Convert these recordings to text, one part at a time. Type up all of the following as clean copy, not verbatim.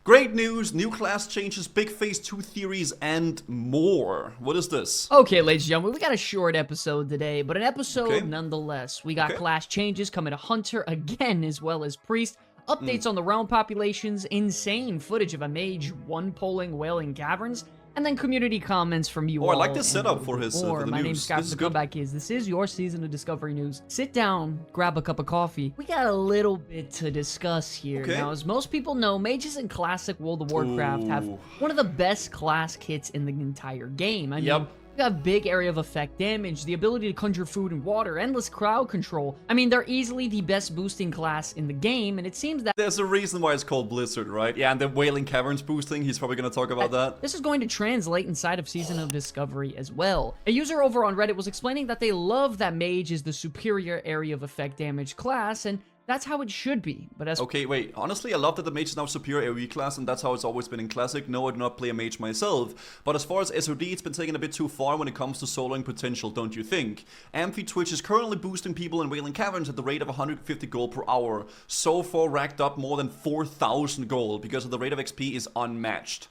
Great news, new class changes, big phase 2 theories, and more. What is this? Okay, ladies and gentlemen, we got a short episode today, but an episode Okay. nonetheless. We got Okay. class changes coming to Hunter again, as well as Priest. Hmm. Updates on the realm populations, insane footage of a mage one-polling Wailing Caverns, and then community comments from you all. I like this and setup for his for the My news. name's Scott This from is the good. Comeback Kids. This is your season of Discovery News. Sit down, grab a cup of coffee. We got a little bit to discuss here. Okay. Now, as most people know, mages in classic World of Warcraft have Ooh. one of the best class kits in the entire game. I Yep. mean, you got big area of effect damage, the ability to conjure food and water, endless crowd control. I mean, they're easily the best boosting class in the game, and it seems that There's a reason why it's called Blizzard, right? Yeah, and the Wailing Caverns boosting, he's probably gonna talk about that. this is going to translate inside of Season of Discovery as well. A user over on Reddit was explaining that they love that Mage is the superior area of effect damage class, and that's how it should be. But as Okay, wait. Honestly, I love that the mage is now superior AoE class, and that's how it's always been in Classic. No, I do not play a mage myself. But as far as SoD, it's been taken a bit too far when it comes to soloing potential, don't you think? Amphi Twitch is currently boosting people in Wailing Caverns at the rate of 150 gold per hour. So far racked up more than 4,000 gold, because of the rate of XP is unmatched.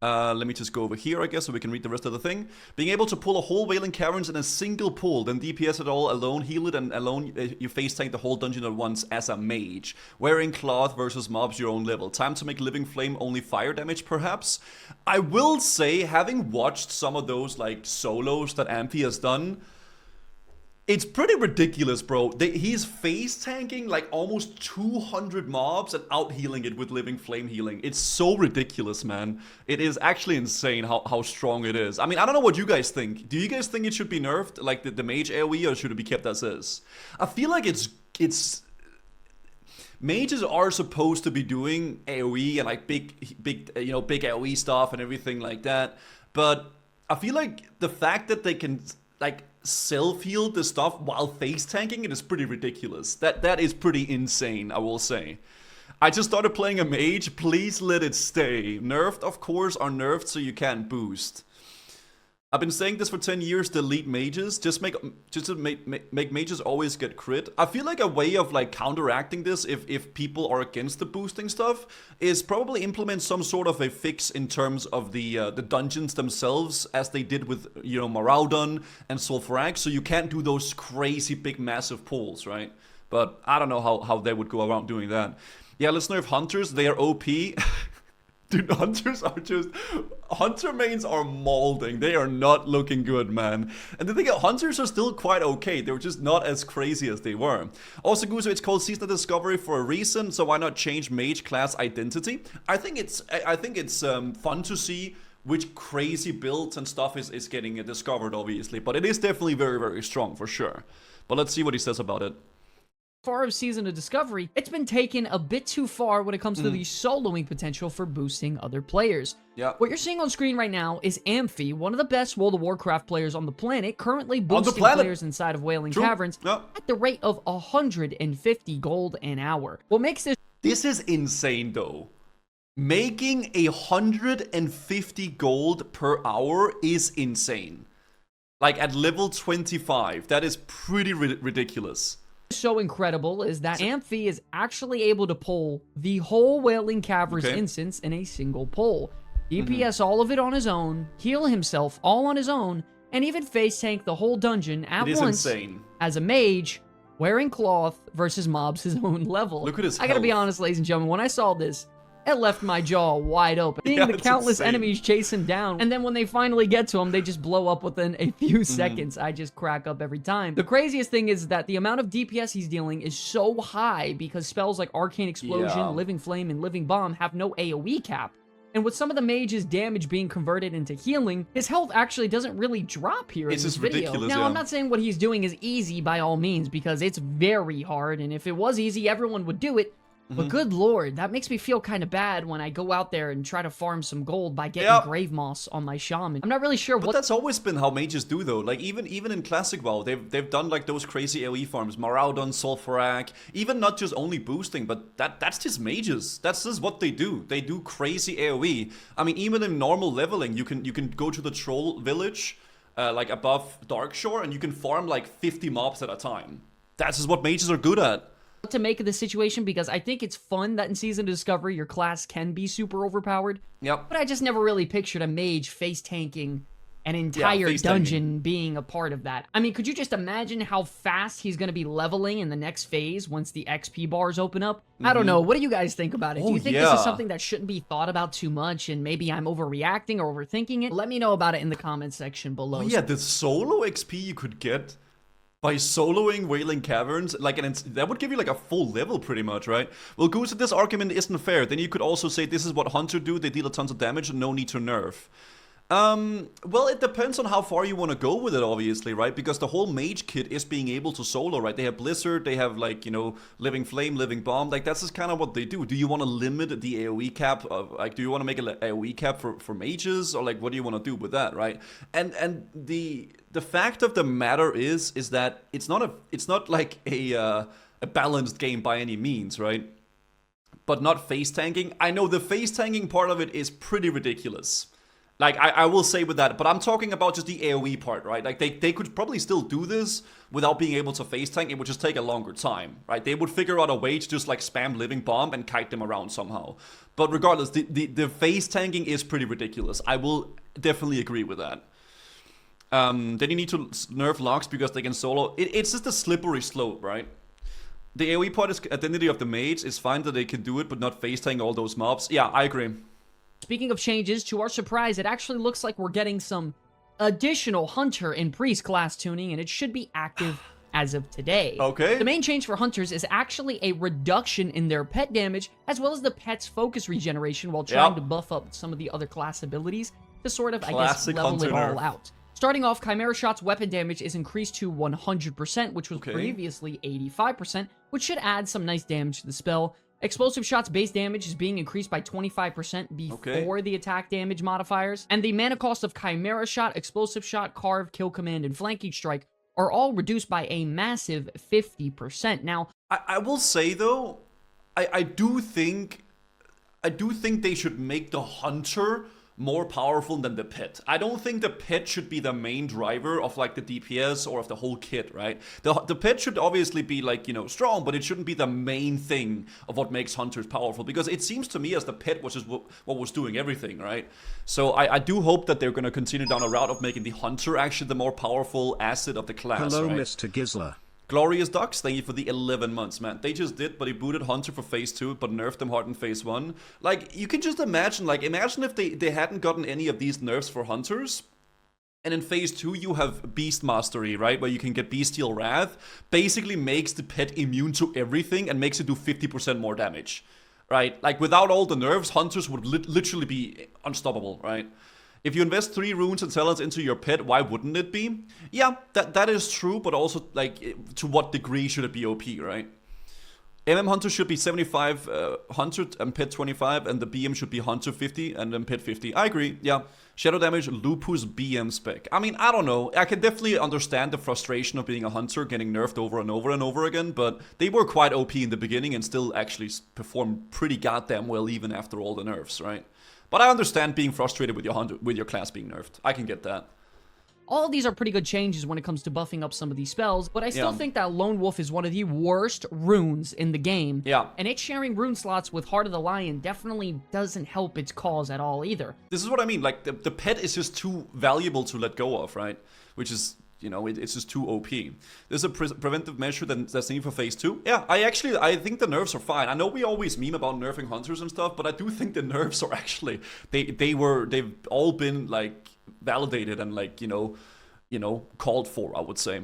Let me just go over here, I guess, so we can read the rest of the thing. Being able to pull a whole Wailing Caverns in a single pull, then DPS it all alone, heal it, and alone you face tank the whole dungeon at once as a mage. Wearing cloth versus mobs your own level. Time to make Living Flame only fire damage, perhaps? I will say, having watched some of those, like, solos that Amphi has done, it's pretty ridiculous, bro. He's face tanking like almost 200 mobs and out healing it with Living Flame healing. It's so ridiculous, man. It is actually insane how strong it is. I mean, I don't know what you guys think. Do you guys think it should be nerfed, like the mage AoE, or should it be kept as is? I feel like it's mages are supposed to be doing AoE and like big AoE stuff and everything like that. But I feel like the fact that they can like self-heal the stuff while face tanking it is pretty ridiculous. That is pretty insane, I will say. I just started playing a mage, please let it stay. Nerfed, of course, are nerfed so you can't boost. I've been saying this for 10 years, delete mages, just to make mages always get crit. I feel like a way of like counteracting this, if people are against the boosting stuff, is probably implement some sort of a fix in terms of the dungeons themselves, as they did with, you know, Maraudon and Sulfurak, so you can't do those crazy big massive pulls, right? But I don't know how they would go around doing that. Yeah, let's nerf hunters, they are OP. Dude, hunters are just... Hunter mains are molding. They are not looking good, man. And the thing is, hunters are still quite okay. They're just not as crazy as they were. Also, Guzu, it's called Season of Discovery for a reason, so why not change mage class identity? I think it's fun to see which crazy builds and stuff is getting discovered, obviously. But it is definitely very, very strong, for sure. But let's see what he says about it. far as Season of Discovery, it's been taken a bit too far when it comes to the soloing potential for boosting other players. Yeah. What you're seeing on screen right now is Amphi, one of the best World of Warcraft players on the planet, currently boosting players inside of Wailing Caverns at the rate of 150 gold an hour. What makes this... This is insane, though. Making 150 gold per hour is insane. Like, at level 25, that is pretty ridiculous. So incredible is that Amphi is actually able to pull the whole Wailing Caverns instance in a single pull. DPS all of it on his own, heal himself all on his own, and even face tank the whole dungeon at once as a mage, wearing cloth versus mobs his own level. Look at his I gotta be honest, ladies and gentlemen, when I saw this, it left my jaw wide open. Seeing the countless enemies chase him down, and then when they finally get to him, they just blow up within a few seconds. I just crack up every time. The craziest thing is that the amount of DPS he's dealing is so high because spells like Arcane Explosion, Living Flame, and Living Bomb have no AoE cap. And with some of the mage's damage being converted into healing, his health actually doesn't really drop here in this video. Now, I'm not saying what he's doing is easy by all means, because it's very hard, and if it was easy, everyone would do it. But good lord, that makes me feel kind of bad when I go out there and try to farm some gold by getting grave moss on my shaman. I'm not really sure what... But that's always been how mages do, though. Like, even in Classic WoW, they've done, like, those crazy AoE farms. Maraudon, Sulfurak, even not just only boosting, but that's just mages. That's just what they do. They do crazy AoE. I mean, even in normal leveling, you can go to the troll village, like, above Darkshore, and you can farm, like, 50 mobs at a time. That's just what mages are good at. to make of the situation, because I think it's fun that in Season of Discovery your class can be super overpowered. Yep. But I just never really pictured a mage face tanking an entire dungeon being a part of that. I mean, could you just imagine how fast he's going to be leveling in the next phase once the XP bars open up? I don't know. What do you guys think about it? Do you think this is something that shouldn't be thought about too much and maybe I'm overreacting or overthinking it? Let me know about it in the comment section below. Oh, yeah, the solo XP you could get by soloing Wailing Caverns, like, and that would give you like a full level pretty much, right? Well, Guzu, this argument isn't fair. Then you could also say this is what Hunter do. They deal a tons of damage, no need to nerf. Well, it depends on how far you want to go with it, obviously, right? Because the whole mage kit is being able to solo, right? They have Blizzard, they have, like, you know, Living Flame, Living Bomb. Like, that's just kind of what they do. Do you want to limit the AoE cap? Like, do you want to make an AoE cap for mages? Or, like, what do you want to do with that, right? And the fact of the matter is that it's not like a balanced game by any means, right? But not face tanking. I know the face tanking part of it is pretty ridiculous. Like, I will say with that, but I'm talking about just the AoE part, right? Like, they could probably still do this without being able to face tank. It would just take a longer time, right? They would figure out a way to just, like, spam Living Bomb and kite them around somehow. But regardless, the face tanking is pretty ridiculous. I will definitely agree with that. Then you need to nerf locks because they can solo. It's just a slippery slope, right? The AoE part is identity of the mage. It's fine that they can do it, but not face tank all those mobs. Yeah, I agree. Speaking of changes, to our surprise, it actually looks like we're getting some additional Hunter and Priest class tuning, and it should be active as of today. Okay. The main change for Hunters is actually a reduction in their pet damage, as well as the pet's focus regeneration, while trying to buff up some of the other class abilities to sort of, I guess, level it all out. Starting off, Chimera Shot's weapon damage is increased to 100%, which was previously 85%, which should add some nice damage to the spell. Explosive Shot's base damage is being increased by 25% before the attack damage modifiers. And the mana cost of Chimera Shot, Explosive Shot, Carve, Kill Command, and Flanking Strike are all reduced by a massive 50%. Now, I will say, though, I do think they should make the Hunter more powerful than the pet. I don't think the pet should be the main driver of, like, the DPS or of the whole kit, right? The pet should obviously be, like, you know, strong, but it shouldn't be the main thing of what makes Hunters powerful, because it seems to me as the pet was just what was doing everything, right? So I do hope that they're going to continue down a route of making the Hunter actually the more powerful asset of the class. Hello, right? Mr. Gisler. Glorious Ducks, thank you for the 11 months, man. They just did, but he booted Hunter for phase 2, but nerfed them hard in phase 1. Like, you can just imagine, like, imagine if they hadn't gotten any of these nerfs for Hunters, and in phase 2 you have Beast Mastery, right? Where you can get Bestial Wrath, basically makes the pet immune to everything and makes it do 50% more damage, right? Like, without all the nerfs, Hunters would literally be unstoppable, right? If you invest 3 runes and talents into your pet, why wouldn't it be? Yeah, that is true, but also, like, to what degree should it be OP, right? Hunter should be 75 Hunter and pet 25, and the BM should be Hunter 50 and then pet 50. I agree, yeah. Shadow damage, Lupus BM spec. I mean, I don't know. I can definitely understand the frustration of being a Hunter getting nerfed over and over and over again, but they were quite OP in the beginning and still actually performed pretty goddamn well even after all the nerfs, right? But I understand being frustrated with your class being nerfed. I can get that. All of these are pretty good changes when it comes to buffing up some of these spells, but I still think that Lone Wolf is one of the worst runes in the game. Yeah. And it sharing rune slots with Heart of the Lion definitely doesn't help its cause at all either. This is what I mean. Like, the pet is just too valuable to let go of, right? Which is, you know, it's just too OP. There's a preventive measure that's needed for phase 2. Yeah, I think the nerfs are fine. I know we always meme about nerfing Hunters and stuff, but I do think the nerfs are actually, they've all been, like, validated and, like, you know, called for, I would say.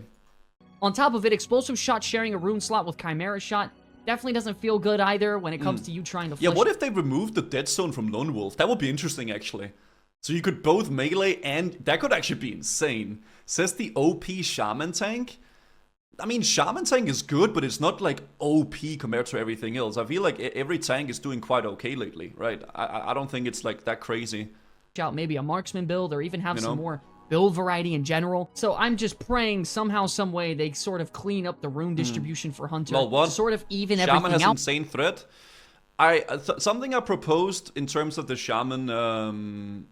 On top of it, Explosive Shot sharing a rune slot with Chimera Shot definitely doesn't feel good either when it comes to you trying to flush. Yeah, what if they removed the dead zone from Lone Wolf? That would be interesting, actually. So you could both melee and... That could actually be insane. Says the OP Shaman tank. I mean, Shaman tank is good, but it's not, like, OP compared to everything else. I feel like every tank is doing quite okay lately, right? I don't think it's, like, that crazy. Out maybe a marksman build or even have some more build variety in general. So I'm just praying somehow, some way they sort of clean up the rune distribution for Hunter. Well, what? To sort of even Shaman everything has out. insane threat. Something I proposed in terms of the Shaman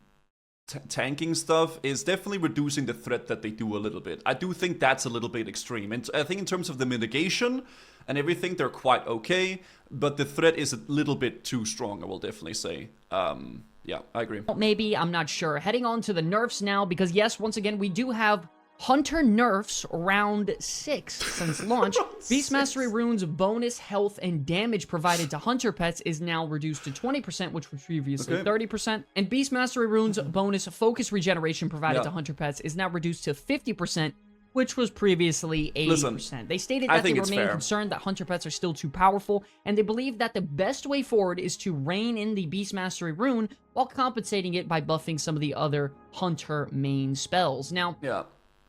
tanking stuff is definitely reducing the threat that they do a little bit. I do think that's a little bit extreme. And I think in terms of the mitigation and everything, they're quite okay, but the threat is a little bit too strong, I will definitely say. Yeah, I agree. Maybe, I'm not sure. Heading on to the nerfs now, because yes, once again, we do have Hunter nerfs round 6 since launch. Beast Mastery Runes bonus health and damage provided to Hunter pets is now reduced to 20%, which was previously 30%. And Beast Mastery Runes bonus focus regeneration provided to Hunter pets is now reduced to 50%, which was previously 80%. Listen, they stated that they remain concerned that Hunter pets are still too powerful, and they believe that the best way forward is to rein in the Beast Mastery Rune while compensating it by buffing some of the other Hunter main spells. Now,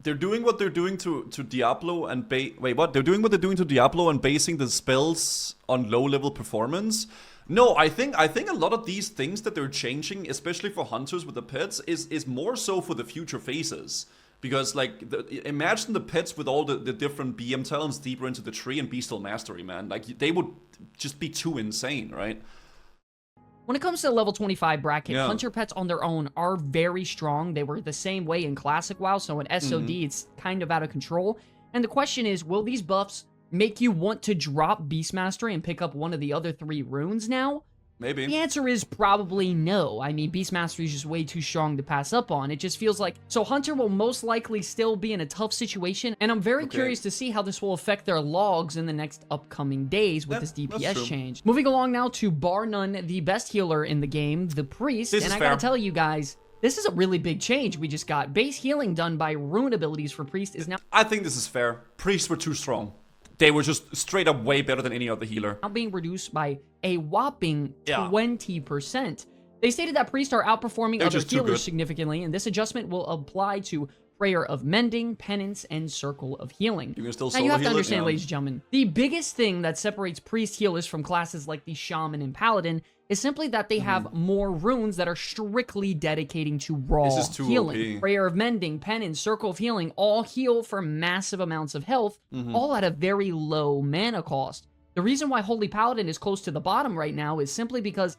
they're doing what they're doing to Diablo and wait, what? They're doing what they're doing to Diablo and basing the spells on low-level performance? No, I think a lot of these things that they're changing, especially for hunters with the pets, is more so for the future phases. Because, like, imagine the pets with all the different BM talents deeper into the tree and Beastal Mastery, man. Like, they would just be too insane, right? When it comes to the level 25 bracket, Hunter pets on their own are very strong. They were the same way in Classic WoW, so in SoD, it's kind of out of control. And the question is, will these buffs make you want to drop Beast Mastery and pick up one of the other 3 runes now? Maybe. The answer is probably no. I mean, Beast Mastery is just way too strong to pass up on. It just feels like... So Hunter will most likely still be in a tough situation, and I'm very curious to see how this will affect their logs in the next upcoming days with this DPS change. Moving along now to, bar none, the best healer in the game, the Priest. And I gotta tell you guys, this is a really big change we just got. Base healing done by rune abilities for Priest is now... I think this is fair. Priests were too strong. They were just straight up way better than any other healer. Now being reduced by a whopping 20%. They stated that priests are outperforming other healers significantly, and this adjustment will apply to Prayer of Mending, Penance, and Circle of Healing. You can still now you have to understand, ladies and gentlemen, the biggest thing that separates priest healers from classes like the Shaman and Paladin is simply that they have more runes that are strictly dedicating to raw healing. OP. Prayer of Mending, Penance, Circle of Healing all heal for massive amounts of health, all at a very low mana cost. The reason why Holy Paladin is close to the bottom right now is simply because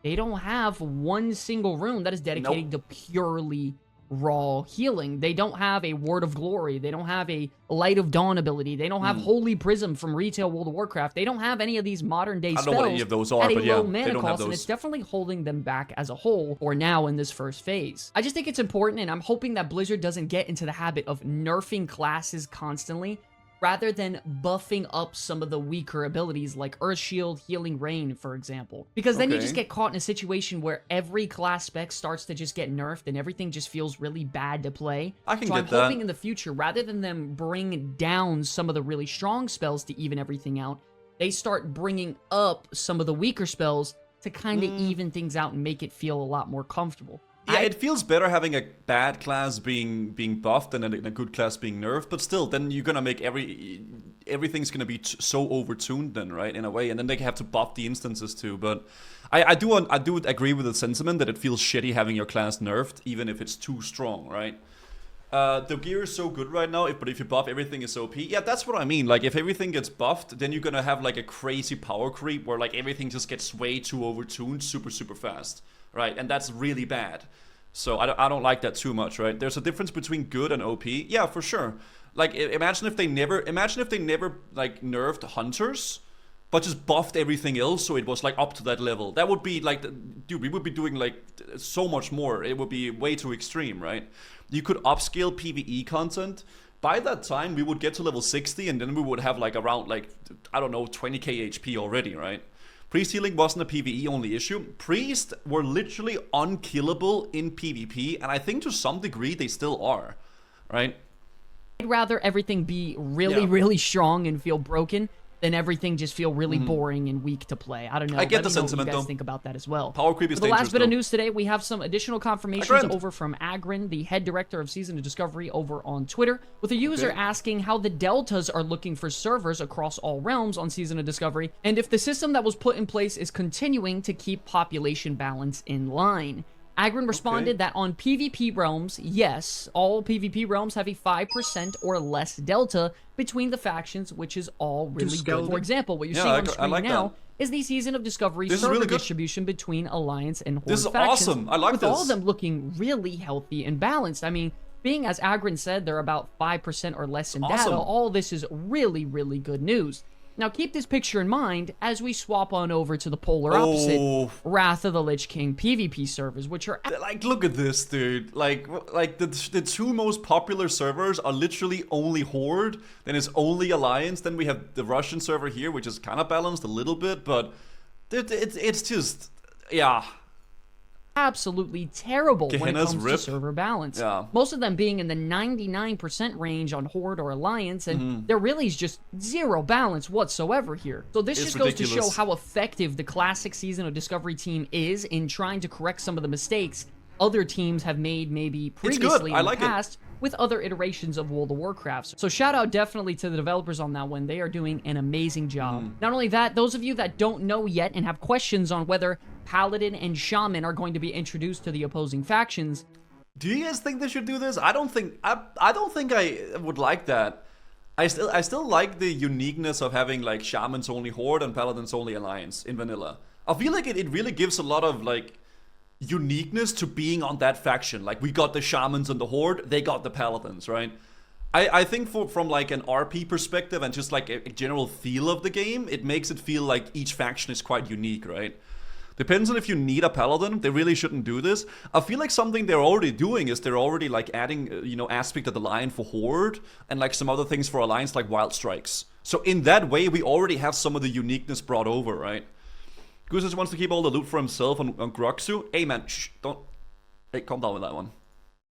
they don't have one single rune that is dedicated to purely raw healing. They don't have a Word of Glory. They don't have a Light of Dawn ability. They don't have Holy Prism from retail World of Warcraft. They don't have any of these modern day spells. I don't know what any of those are, but low mana cost, and it's definitely holding them back as a whole for now in this first phase. I just think it's important, and I'm hoping that Blizzard doesn't get into the habit of nerfing classes constantly, rather than buffing up some of the weaker abilities like Earth Shield, Healing Rain, for example. Because then you just get caught in a situation where every class spec starts to just get nerfed and everything just feels really bad to play. So I'm hoping in the future, rather than them bring down some of the really strong spells to even everything out, they start bringing up some of the weaker spells to kind of even things out and make it feel a lot more comfortable. Yeah, it feels better having a bad class being buffed than a good class being nerfed, but still, then you're gonna make everything's gonna be so overtuned then, right, in a way, and then they have to buff the instances too. But I do agree with the sentiment that it feels shitty having your class nerfed, even if it's too strong, right? The gear is so good right now, but if you buff everything is OP. Yeah, that's what I mean. Like, if everything gets buffed, then you're gonna have like a crazy power creep where like everything just gets way too overtuned super fast. Right, and that's really bad. So I don't like that too much, right? There's a difference between good and OP. Yeah, for sure. Like, imagine if they never like nerfed hunters, but just buffed everything else so it was like up to that level. That would be like, dude, we would be doing like so much more. It would be way too extreme, right? You could upscale PvE content. By that time, we would get to level 60, and then we would have like around like, I don't know, 20k HP already, right? Priest healing wasn't a PvE only issue. Priests were literally unkillable in PvP, and I think to some degree they still are, right? I'd rather everything be really strong and feel broken than everything just feel really boring and weak to play. I don't know. I get the sentiment, what you guys think about that as well. Power creep is For the dangerous, last bit of news today, we have some additional confirmations over from Agrin, the head director of Season of Discovery, over on Twitter, with a user asking how the deltas are looking for servers across all realms on Season of Discovery, and if the system that was put in place is continuing to keep population balance in line. Agrin responded that on PvP realms, yes, all PvP realms have a 5% or less delta between the factions, which is all really good. For example, what you're seeing on screen now is the Season of Discovery server distribution between Alliance and Horde factions. This is awesome. I like this. With all of them looking really healthy and balanced. I mean, being as Agrin said, they're about 5% or less in data. All this is really good news. Now keep this picture in mind as we swap on over to the polar opposite, Wrath of the Lich King PvP servers, which are... Like, look at this, dude. Like the two most popular servers are literally only Horde, then it's only Alliance, then we have the Russian server here, which is kind of balanced a little bit, but it's just... yeah. Absolutely terrible when it Gehenna's comes to server balance. Yeah. Most of them being in the 99% range on Horde or Alliance, and there really is just zero balance whatsoever here. So this just goes to show how effective the classic season of Discovery team is in trying to correct some of the mistakes other teams have made maybe previously in the past with other iterations of World of Warcraft. So shout out definitely to the developers on that one. They are doing an amazing job. Not only that, those of you that don't know yet and have questions on whether Paladin and Shaman are going to be introduced to the opposing factions. Do you guys think they should do this? I don't think I would like that. I still like the uniqueness of having like Shamans only Horde and Paladins only Alliance in vanilla. I feel like it really gives a lot of like uniqueness to being on that faction. Like, we got the Shamans and the Horde, they got the Paladins, right? I think from like an RP perspective and just like a general feel of the game, it makes it feel like each faction is quite unique, right? Depends on if you need a Paladin. They really shouldn't do this. I feel like something they're already doing is they're already like adding, you know, aspect of the line for Horde and like some other things for Alliance like Wild Strikes. So in that way, we already have some of the uniqueness brought over, right? Guzu just wants to keep all the loot for himself on Groxu. Hey man, shh, don't... Hey, calm down with that one.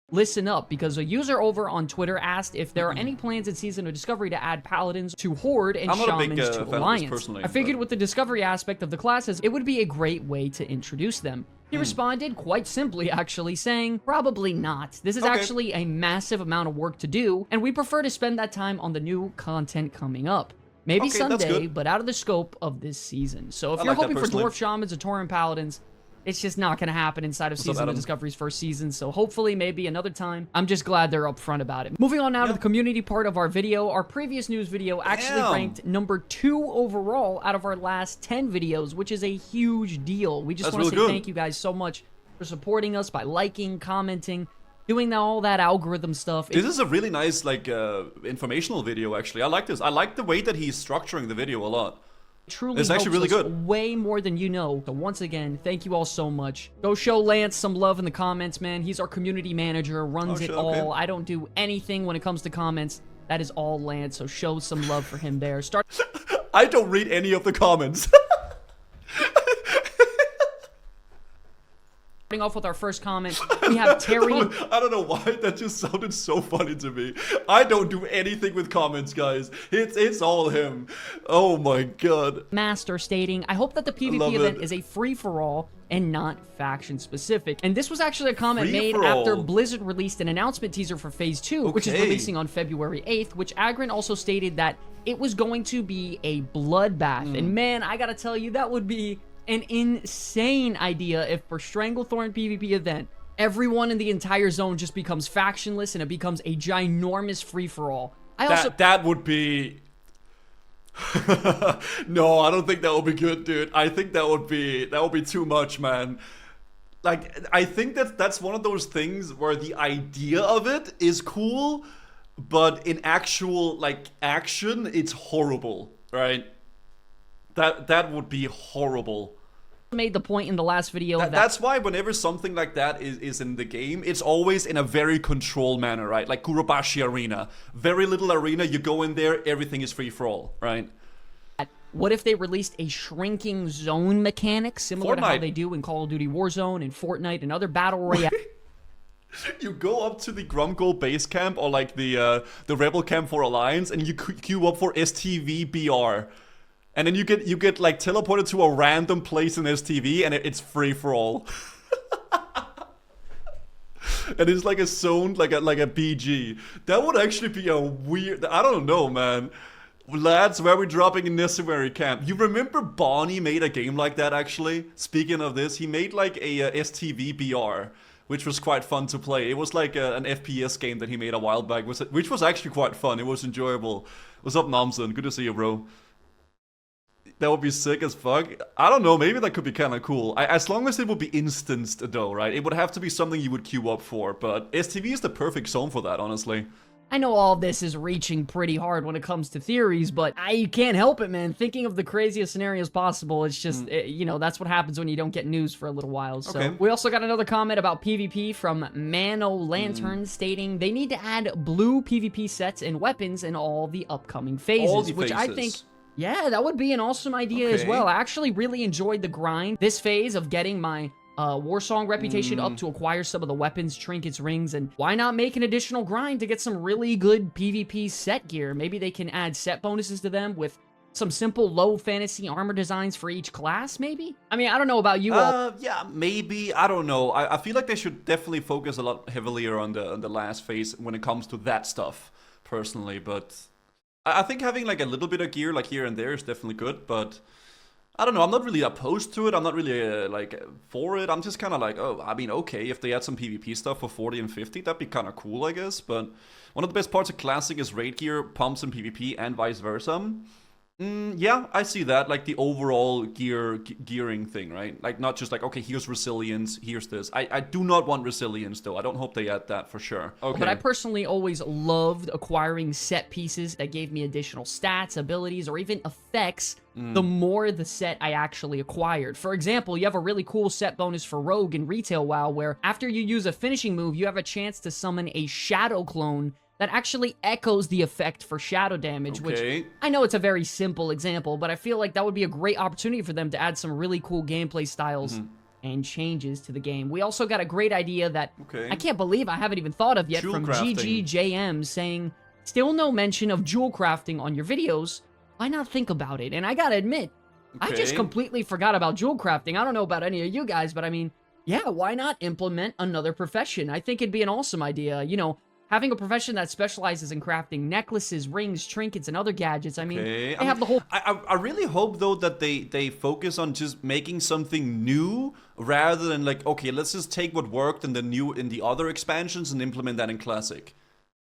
Listen up, because a user over on Twitter asked if there are any plans in Season of Discovery to add Paladins to Horde and Shamans to Alliance. I figured with the Discovery aspect of the classes, it would be a great way to introduce them. He responded quite simply, actually, saying, probably not. This is actually a massive amount of work to do, and we prefer to spend that time on the new content coming up. Maybe someday, but out of the scope of this season. So if you're hoping for Dwarf Shamans or Tauren Paladins, it's just not going to happen inside of Season of Discovery's first season, so hopefully maybe another time. I'm just glad they're upfront about it. Moving on now to the community part of our video. Our previous news video actually ranked number 2 overall out of our last 10 videos, which is a huge deal. We just want to say thank you guys so much for supporting us by liking, commenting, doing all that algorithm stuff. This is a really nice, like, informational video, actually. I like this. I like the way that he's structuring the video a lot. Truly it's actually really good. Way more than you know. So once again, thank you all so much. Go show Lance some love in the comments, man. He's our community manager, runs it all. I don't do anything when it comes to comments. That is all Lance, so show some love for him there. I don't read any of the comments. Starting off with our first comment, we have Terry. I don't know why that just sounded so funny to me. I don't do anything with comments, guys. It's all him. Oh my god. Master stating, I hope that the PvP event is a free-for-all and not faction-specific. And this was actually a comment made after Blizzard released an announcement teaser for Phase 2, which is releasing on February 8th, which Agrin also stated that it was going to be a bloodbath. And man, I gotta tell you, that would be an insane idea if for Stranglethorn PvP event, everyone in the entire zone just becomes factionless and it becomes a ginormous free-for-all. That would be... No, I don't think that would be good, dude. I think that would be too much, man. Like, I think that's one of those things where the idea of it is cool, but in actual, like, action, it's horrible, right? That would be horrible. Made the point in the last video that's why whenever something like that is in the game, it's always in a very controlled manner, right? Like Kurobashi Arena. Very little arena, you go in there, everything is free for all, right? What if they released a shrinking zone mechanic similar to how they do in Call of Duty Warzone and Fortnite and other battle royale? You go up to the Grumgold base camp or like the Rebel camp for Alliance and you queue up for STV-BR. And then you get like teleported to a random place in STV and it's free for all. And it's like a zone, like a BG. That would actually be a weird... I don't know, man. Lads, where are we dropping in Necessary Camp? You remember Bonnie made a game like that, actually? Speaking of this, he made like a STV-BR, which was quite fun to play. It was like an FPS game that he made a while back, which was actually quite fun. It was enjoyable. What's up, Namsen? Good to see you, bro. That would be sick as fuck. I don't know, maybe that could be kind of cool. As long as it would be instanced though, right? It would have to be something you would queue up for, but STV is the perfect zone for that, honestly. I know all this is reaching pretty hard when it comes to theories, but you can't help it, man. Thinking of the craziest scenarios possible, it's just, you know, that's what happens when you don't get news for a little while. So Okay. we also got another comment about PvP from Mano Lantern stating they need to add blue PvP sets and weapons in all the upcoming phases, All the which I phases. think... Yeah, that would be an awesome idea as Okay. well. I actually really enjoyed the grind. This phase of getting my Warsong reputation up to acquire some of the weapons, trinkets, rings, and why not make an additional grind to get some really good PvP set gear? Maybe they can add set bonuses to them with some simple low fantasy armor designs for each class, maybe? I mean, I don't know about you all. Yeah, maybe. I don't know. I feel like they should definitely focus a lot heavier on the last phase when it comes to that stuff, personally. But I think having like a little bit of gear like here and there is definitely good, but I don't know, I'm not really opposed to it, I'm not really like for it, I'm just kind of like, oh, I mean, okay, if they add some PvP stuff for 40 and 50, that'd be kind of cool, I guess, but one of the best parts of Classic is raid gear, pumps in PvP, and vice versa. Yeah, I see that, like the overall gearing thing, right? Like not just like, okay, here's resilience, here's this. I do not want resilience though, I don't hope they add that for sure. Okay. But I personally always loved acquiring set pieces that gave me additional stats, abilities, or even effects the more the set I actually acquired. For example, you have a really cool set bonus for Rogue in Retail WoW where after you use a finishing move, you have a chance to summon a Shadow clone that actually echoes the effect for shadow damage, Okay. which I know it's a very simple example, but I feel like that would be a great opportunity for them to add some really cool gameplay styles and changes to the game. We also got a great idea that I can't believe I haven't even thought of yet Jewel from crafting. GGJM saying, still no mention of jewel crafting on your videos. Why not think about it? And I gotta admit, I just Okay. completely forgot about jewel crafting. I don't know about any of you guys, but I mean, yeah, why not implement another profession? I think it'd be an awesome idea. You know, having a profession that specializes in crafting necklaces, rings, trinkets, and other gadgets. I mean, they have the whole... I really hope, though, that they focus on just making something new rather than like, okay, let's just take what worked in the other expansions and implement that in Classic.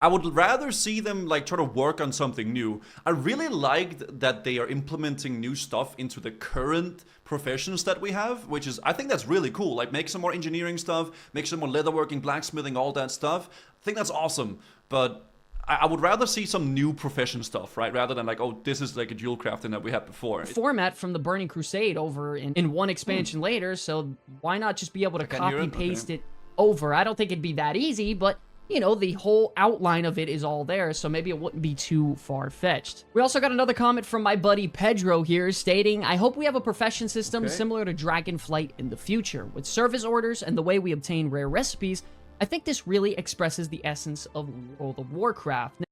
I would rather see them like try to work on something new. I really liked that they are implementing new stuff into the current professions that we have, which is, I think that's really cool. Like make some more engineering stuff, make some more leatherworking, blacksmithing, all that stuff. I think that's awesome. But I would rather see some new profession stuff, right? Rather than like, oh, this is like a jewel crafting that we had before. format from the Burning Crusade over in one expansion later, so why not just be able to can't hear copy it? paste Okay. it over? I don't think it'd be that easy, but you know, the whole outline of it is all there, so maybe it wouldn't be too far-fetched. We also got another comment from my buddy Pedro here stating, I hope we have a profession system similar to Dragonflight in the future. With service orders and the way we obtain rare recipes, I think this really expresses the essence of World of Warcraft.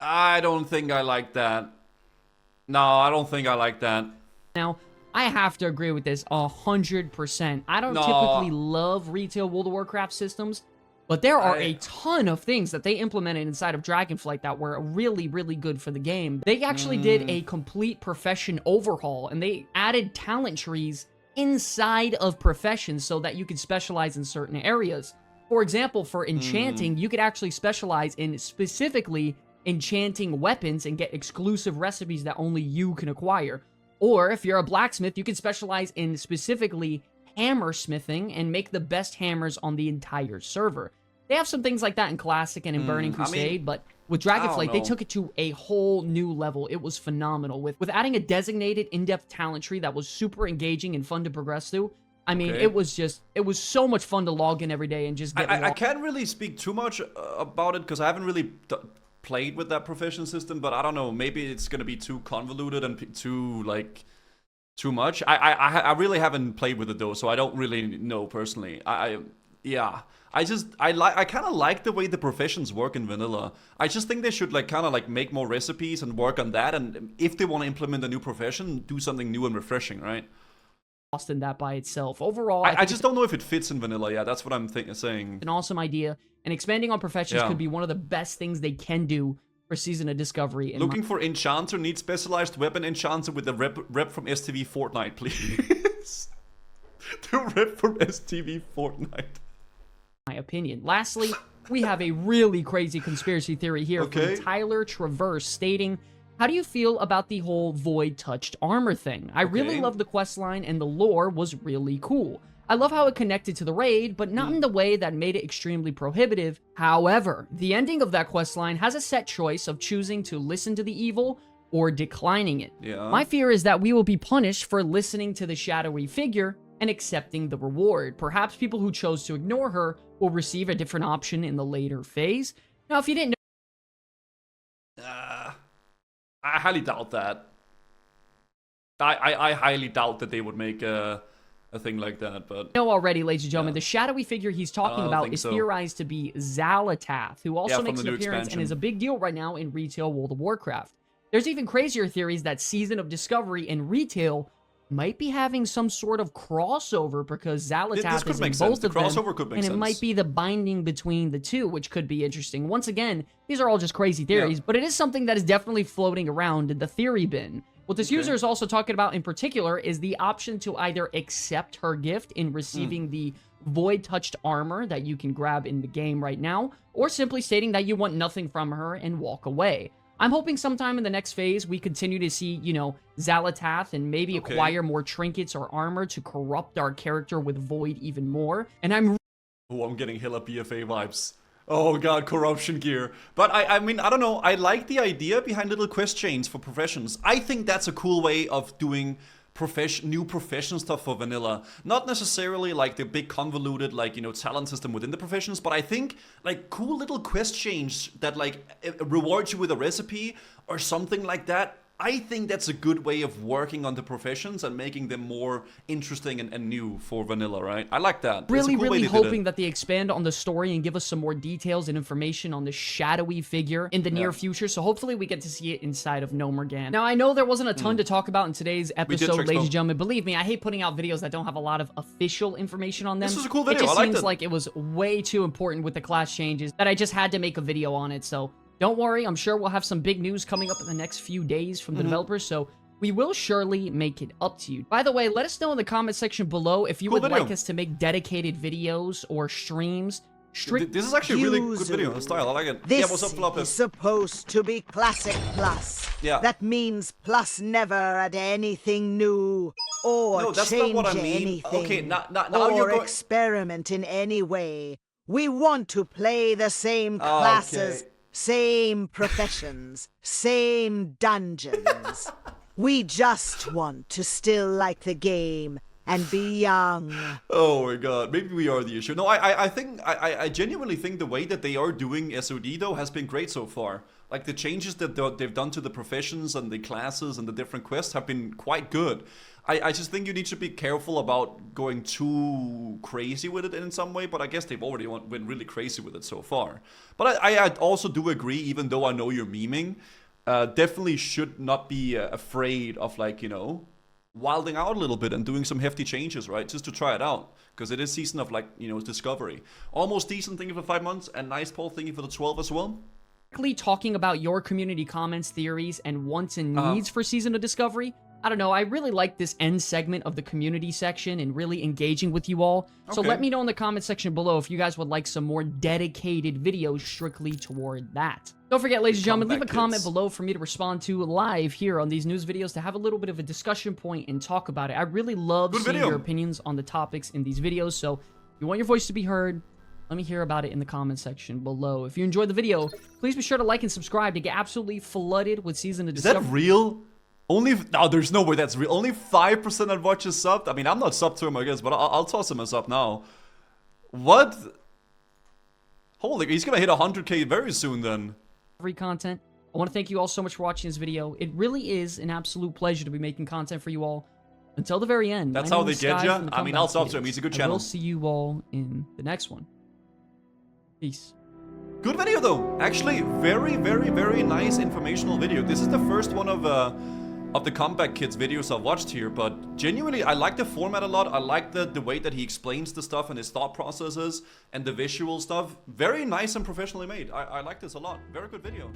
I don't think I like that. No, I don't think I like that. Now, I have to agree with this 100%. I don't No. typically love retail World of Warcraft systems, but there are a ton of things that they implemented inside of Dragonflight that were really, really good for the game. They actually did a complete profession overhaul, and they added talent trees inside of professions so that you could specialize in certain areas. For example, for enchanting, you could actually specialize in specifically enchanting weapons and get exclusive recipes that only you can acquire. Or if you're a blacksmith, you can specialize in specifically hammer smithing and make the best hammers on the entire server. They have some things like that in Classic and in Burning Crusade, but with Dragonflight, they took it to a whole new level. It was phenomenal. With adding a designated in-depth talent tree that was super engaging and fun to progress through, I mean, it was so much fun to log in every day and just get I can't really speak too much about it because I haven't really played with that profession system, but I don't know, maybe it's gonna be too convoluted and too much. I really haven't played with it though, so I don't really know personally. I kind of like the way the professions work in vanilla. I just think they should kind of make more recipes and work on that, and if they want to implement a new profession, do something new and refreshing, right? lost in that by itself. Overall, I just don't know if it fits in vanilla. Yeah, that's what I'm saying. An awesome idea, and expanding on professions could be one of the best things they can do for Season of Discovery. Looking for enchanter, needs specialized weapon enchanter with the rep from STV Fortnite, please. The rep from STV Fortnite. My opinion. Lastly, we have a really crazy conspiracy theory here from Tyler Traverse stating, how do you feel about the whole void touched armor thing? I really love the quest line and the lore was really cool. I love how it connected to the raid, but not in the way that made it extremely prohibitive. However, the ending of that questline has a set choice of choosing to listen to the evil or declining it. Yeah. My fear is that we will be punished for listening to the shadowy figure and accepting the reward. Perhaps people who chose to ignore her will receive a different option in the later phase. Now, if you didn't know... I highly doubt that. I highly doubt that they would make a thing like that, but... know already, ladies and gentlemen, the shadowy figure he's talking about is theorized to be Xalatath, who also makes an appearance and is a big deal right now in retail World of Warcraft. There's even crazier theories that Season of Discovery and retail might be having some sort of crossover because Xalatath is in both of them, and it might be the binding between the two, which could be interesting. Once again, these are all just crazy theories, but it is something that is definitely floating around in the theory bin. What this user is also talking about in particular is the option to either accept her gift in receiving the void-touched armor that you can grab in the game right now, or simply stating that you want nothing from her and walk away. I'm hoping sometime in the next phase we continue to see, you know, Xalatath and maybe acquire more trinkets or armor to corrupt our character with void even more. And I'm getting hella BFA vibes. Oh god, corruption gear. But I mean, I don't know, I like the idea behind little quest chains for professions. I think that's a cool way of doing new profession stuff for vanilla. Not necessarily like the big convoluted, like, you know, talent system within the professions, but I think like cool little quest chains that like reward you with a recipe or something like that. I think that's a good way of working on the professions and making them more interesting and new for vanilla, right? I like that. Really hoping that they expand on the story and give us some more details and information on the shadowy figure in the near future, so hopefully we get to see it inside of Nomergan. Now, I know there wasn't a ton to talk about in today's episode, ladies and gentlemen. Believe me, I hate putting out videos that don't have a lot of official information on them. This was a cool video. It just seems like it was way too important with the class changes that I just had to make a video on it, so... Don't worry, I'm sure we'll have some big news coming up in the next few days from the developers, so we will surely make it up to you. By the way, let us know in the comment section below if you would like us to make dedicated videos or streams. This is actually a really good video style. I like it. This what's up, Flop? is supposed to be classic plus. Yeah. That means plus never at anything new or no, that's change not what I mean. anything Okay, now or you're going... experiment in any way. We want to play the same classes. Same professions, same dungeons. We just want to still like the game and be young. Oh my god, maybe we are the issue. No, I genuinely think the way that they are doing SoD though has been great so far. Like the changes that they've done to the professions and the classes and the different quests have been quite good. I just think you need to be careful about going too crazy with it in some way, but I guess they've already been really crazy with it so far. But I also do agree, even though I know you're memeing, definitely should not be afraid of, like, you know, wilding out a little bit and doing some hefty changes, right? Just to try it out, because it is season of, like, you know, discovery. Almost decent, thank you for 5 months, and nice Paul, thank you for the 12 as well. Talking about your community comments, theories, and wants and needs for Season of Discovery. I don't know, I really like this end segment of the community section and really engaging with you all. So let me know in the comment section below if you guys would like some more dedicated videos strictly toward that. Don't forget, ladies and gentlemen, leave a comment below for me to respond to live here on these news videos to have a little bit of a discussion point and talk about it. I really love seeing your opinions on the topics in these videos, so if you want your voice to be heard, let me hear about it in the comment section below. If you enjoyed the video, please be sure to like and subscribe to get absolutely flooded with Season of Discovery. Is that real? No, there's no way that's real. Only 5% of watchers subbed? I mean, I'm not subbed to him, I guess, but I'll toss him a sub now. What? Holy, he's gonna hit 100k very soon then. Free content. I want to thank you all so much for watching this video. It really is an absolute pleasure to be making content for you all until the very end. That's how they get you? I mean, I'll sub to him. He's a good channel. I will see you all in the next one. Peace. Good video though. Actually, very, very, very nice informational video. This is the first one of the comeback kids videos I've watched here, but genuinely I like the format a lot. I like the way that he explains the stuff and his thought processes and the visual stuff. Very nice and professionally made. I like this a lot. Very good video.